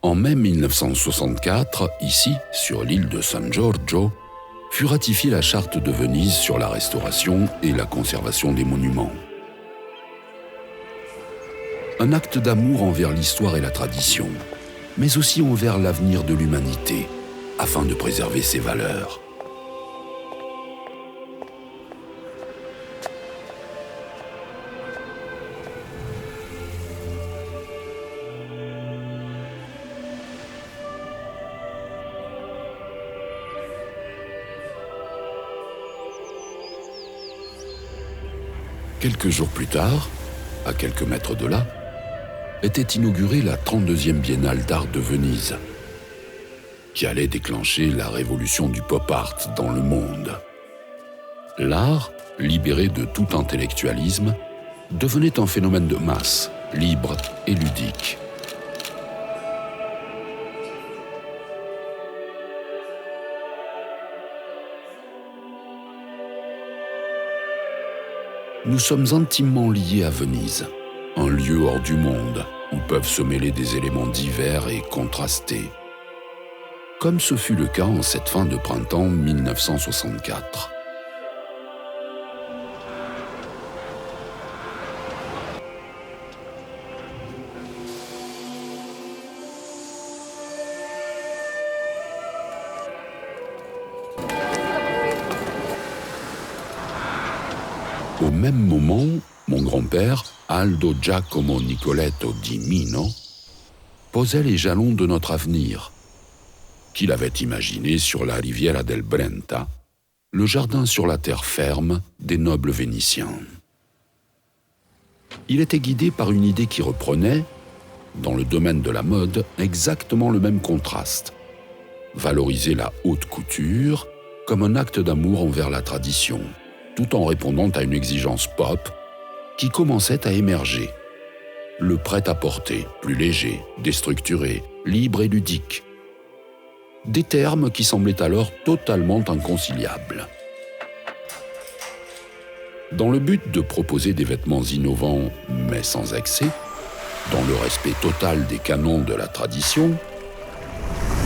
En mai 1964, ici, sur l'île de San Giorgio, fut ratifiée la Charte de Venise sur la restauration et la conservation des monuments. Un acte d'amour envers l'histoire et la tradition, mais aussi envers l'avenir de l'humanité, afin de préserver ses valeurs. Quelques jours plus tard, à quelques mètres de là, était inaugurée la 32e Biennale d'art de Venise, qui allait déclencher la révolution du pop art dans le monde. L'art, libéré de tout intellectualisme, devenait un phénomène de masse, libre et ludique. Nous sommes intimement liés à Venise, un lieu hors du monde où peuvent se mêler des éléments divers et contrastés, comme ce fut le cas en cette fin de printemps 1964. Au même moment, mon grand-père, Aldo Giacomo Nicoletto di Mino, posait les jalons de notre avenir, qu'il avait imaginé sur la Riviera del Brenta, le jardin sur la terre ferme des nobles vénitiens. Il était guidé par une idée qui reprenait, dans le domaine de la mode, exactement le même contraste. Valoriser la haute couture comme un acte d'amour envers la tradition, tout en répondant à une exigence pop qui commençait à émerger. Le prêt-à-porter, plus léger, déstructuré, libre et ludique. Des termes qui semblaient alors totalement inconciliables. Dans le but de proposer des vêtements innovants mais sans excès, dans le respect total des canons de la tradition,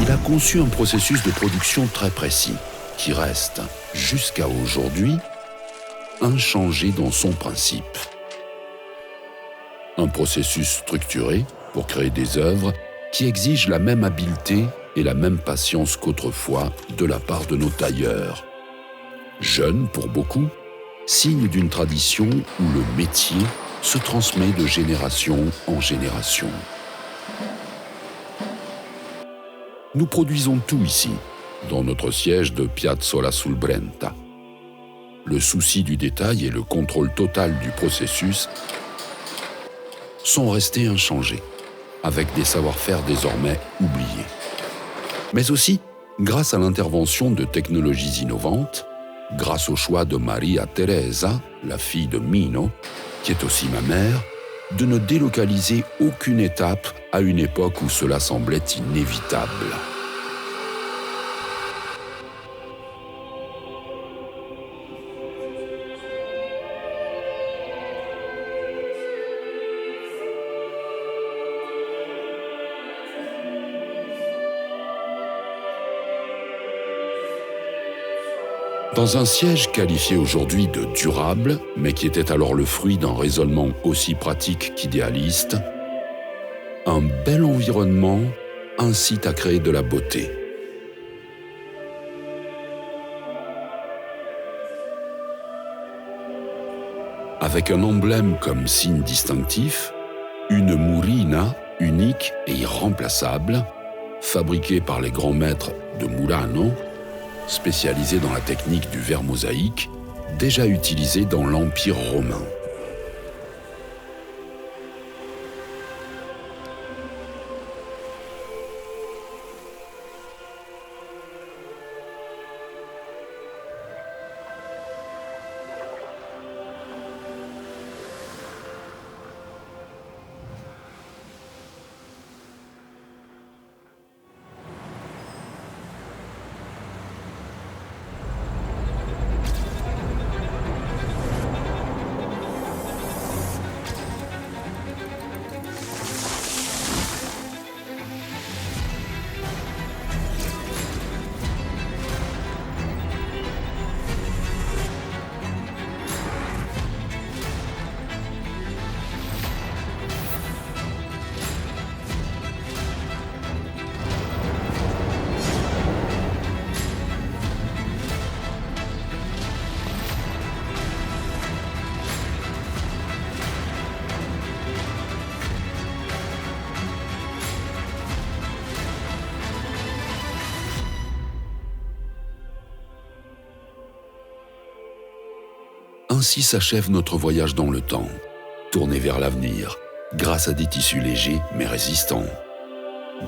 il a conçu un processus de production très précis qui reste, jusqu'à aujourd'hui, inchangé dans son principe. Un processus structuré pour créer des œuvres qui exigent la même habileté et la même patience qu'autrefois de la part de nos tailleurs. Jeunes pour beaucoup, signe d'une tradition où le métier se transmet de génération en génération. Nous produisons tout ici, dans notre siège de Piazzola sul Brenta. Le souci du détail et le contrôle total du processus sont restés inchangés, avec des savoir-faire désormais oubliés. Mais aussi, grâce à l'intervention de technologies innovantes, grâce au choix de Maria Teresa, la fille de Mino, qui est aussi ma mère, de ne délocaliser aucune étape à une époque où cela semblait inévitable. Dans un siège qualifié aujourd'hui de durable, mais qui était alors le fruit d'un raisonnement aussi pratique qu'idéaliste, un bel environnement incite à créer de la beauté. Avec un emblème comme signe distinctif, une murina unique et irremplaçable, fabriquée par les grands maîtres de Murano, spécialisé dans la technique du verre mosaïque, déjà utilisé dans l'Empire romain. Ainsi s'achève notre voyage dans le temps, tourné vers l'avenir, grâce à des tissus légers mais résistants.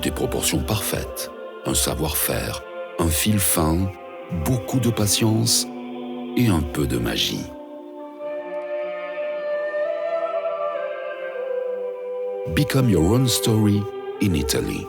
Des proportions parfaites, un savoir-faire, un fil fin, beaucoup de patience et un peu de magie. Become your own story in Italy.